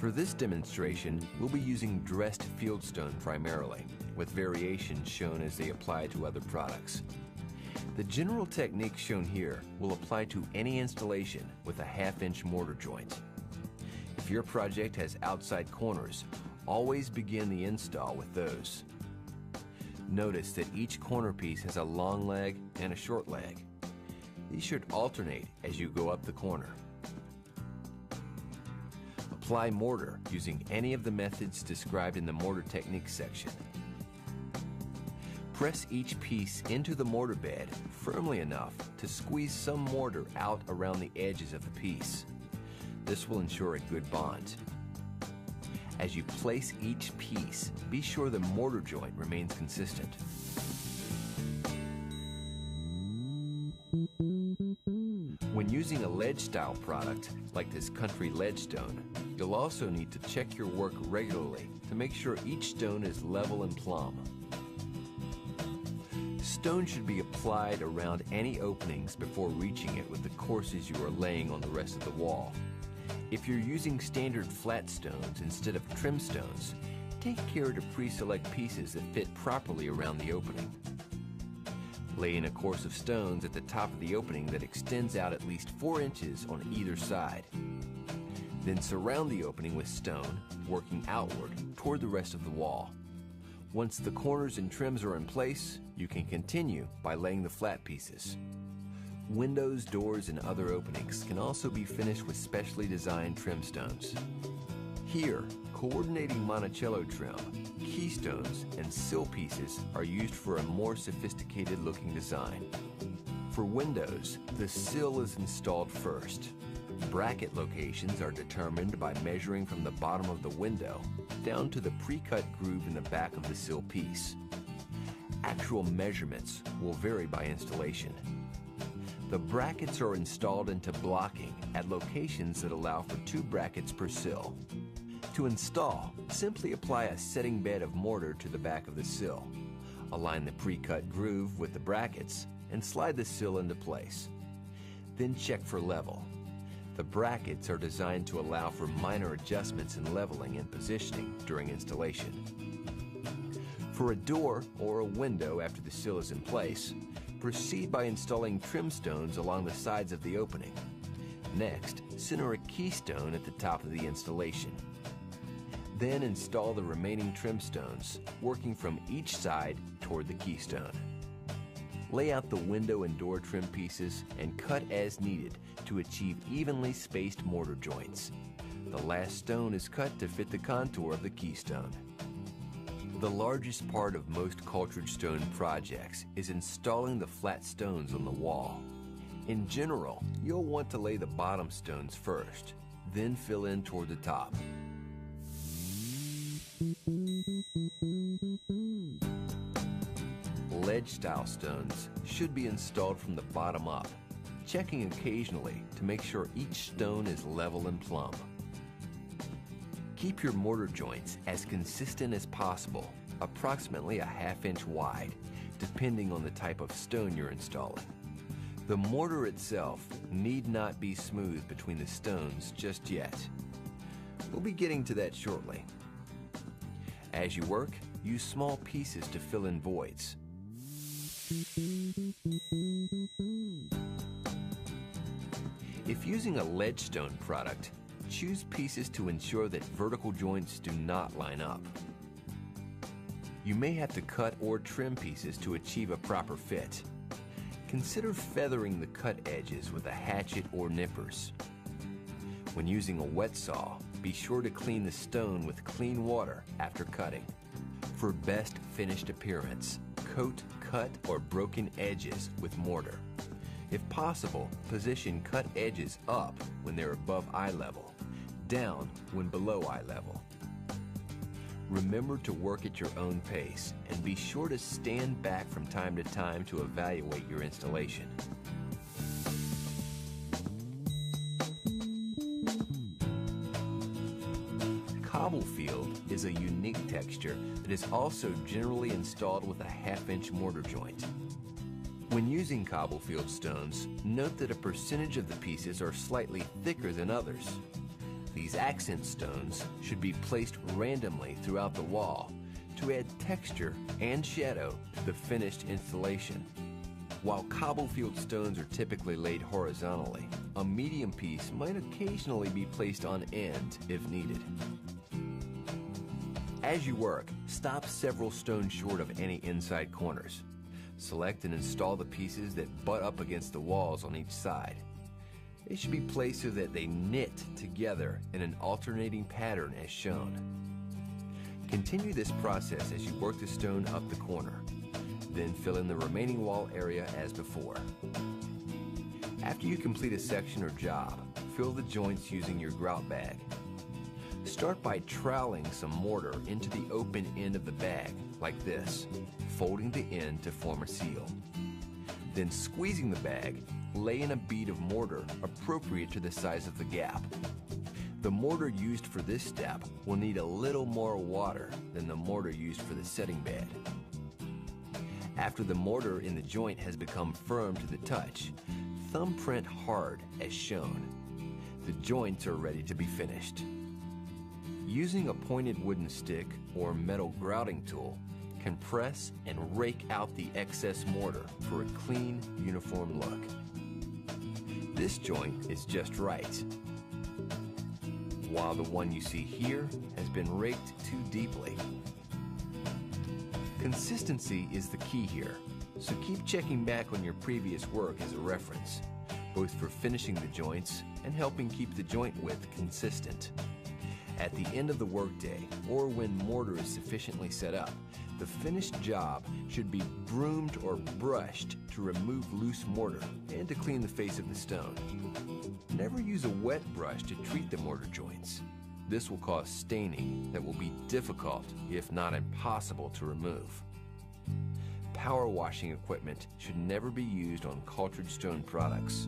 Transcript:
For this demonstration, we'll be using dressed fieldstone primarily, with variations shown as they apply to other products. The general technique shown here will apply to any installation with a 1/2-inch mortar joint. If your project has outside corners, always begin the install with those. Notice that each corner piece has a long leg and a short leg. These should alternate as you go up the corner. Apply mortar using any of the methods described in the mortar techniques section. Press each piece into the mortar bed firmly enough to squeeze some mortar out around the edges of the piece. This will ensure a good bond. As you place each piece, be sure the mortar joint remains consistent. When using a ledge-style product, like this country ledge stone, you'll also need to check your work regularly to make sure each stone is level and plumb. Stone should be applied around any openings before reaching it with the courses you are laying on the rest of the wall. If you're using standard flat stones instead of trim stones, take care to pre-select pieces that fit properly around the opening. Lay in a course of stones at the top of the opening that extends out at least 4 inches on either side. Then surround the opening with stone, working outward toward the rest of the wall. Once the corners and trims are in place, you can continue by laying the flat pieces. Windows, doors, and other openings can also be finished with specially designed trim stones. Here, coordinating Monticello trim, keystones, and sill pieces are used for a more sophisticated looking design. For windows, the sill is installed first. Bracket locations are determined by measuring from the bottom of the window down to the pre-cut groove in the back of the sill piece. Actual measurements will vary by installation. The brackets are installed into blocking at locations that allow for 2 brackets per sill. To install, simply apply a setting bed of mortar to the back of the sill. Align the pre-cut groove with the brackets and slide the sill into place. Then check for level. The brackets are designed to allow for minor adjustments in leveling and positioning during installation. For a door or a window after the sill is in place, proceed by installing trim stones along the sides of the opening. Next, center a keystone at the top of the installation. Then install the remaining trim stones, working from each side toward the keystone. Lay out the window and door trim pieces and cut as needed to achieve evenly spaced mortar joints. The last stone is cut to fit the contour of the keystone. The largest part of most cultured stone projects is installing the flat stones on the wall. In general, you'll want to lay the bottom stones first, then fill in toward the top. Ledge-style stones should be installed from the bottom up, checking occasionally to make sure each stone is level and plumb. Keep your mortar joints as consistent as possible, approximately a 1/2 inch wide, depending on the type of stone you're installing. The mortar itself need not be smooth between the stones just yet. We'll be getting to that shortly. As you work, use small pieces to fill in voids. If using a ledge stone product, choose pieces to ensure that vertical joints do not line up. You may have to cut or trim pieces to achieve a proper fit. Consider feathering the cut edges with a hatchet or nippers. When using a wet saw, be sure to clean the stone with clean water after cutting. For best finished appearance, coat cut or broken edges with mortar. If possible, position cut edges up when they're above eye level, down when below eye level. Remember to work at your own pace and be sure to stand back from time to time to evaluate your installation. Cobble field is a unique texture that is also generally installed with a 1/2 inch mortar joint. When using cobble field stones, note that a percentage of the pieces are slightly thicker than others. These accent stones should be placed randomly throughout the wall to add texture and shadow to the finished installation. While cobble-field stones are typically laid horizontally, a medium piece might occasionally be placed on end if needed. As you work, stop several stones short of any inside corners. Select and install the pieces that butt up against the walls on each side. They should be placed so that they knit together in an alternating pattern as shown. Continue this process as you work the stone up the corner. Then fill in the remaining wall area as before. After you complete a section or job, fill the joints using your grout bag. Start by troweling some mortar into the open end of the bag, like this, folding the end to form a seal. Then squeezing the bag, lay in a bead of mortar appropriate to the size of the gap. The mortar used for this step will need a little more water than the mortar used for the setting bed. After the mortar in the joint has become firm to the touch, thumbprint hard as shown. The joints are ready to be finished. Using a pointed wooden stick or metal grouting tool can press and rake out the excess mortar for a clean, uniform look. This joint is just right, while the one you see here has been raked too deeply. Consistency is the key here, so keep checking back on your previous work as a reference, both for finishing the joints and helping keep the joint width consistent. At the end of the workday, or when mortar is sufficiently set up, the finished job should be broomed or brushed to remove loose mortar and to clean the face of the stone. Never use a wet brush to treat the mortar joints. This will cause staining that will be difficult, if not impossible, to remove. Power washing equipment should never be used on cultured stone products.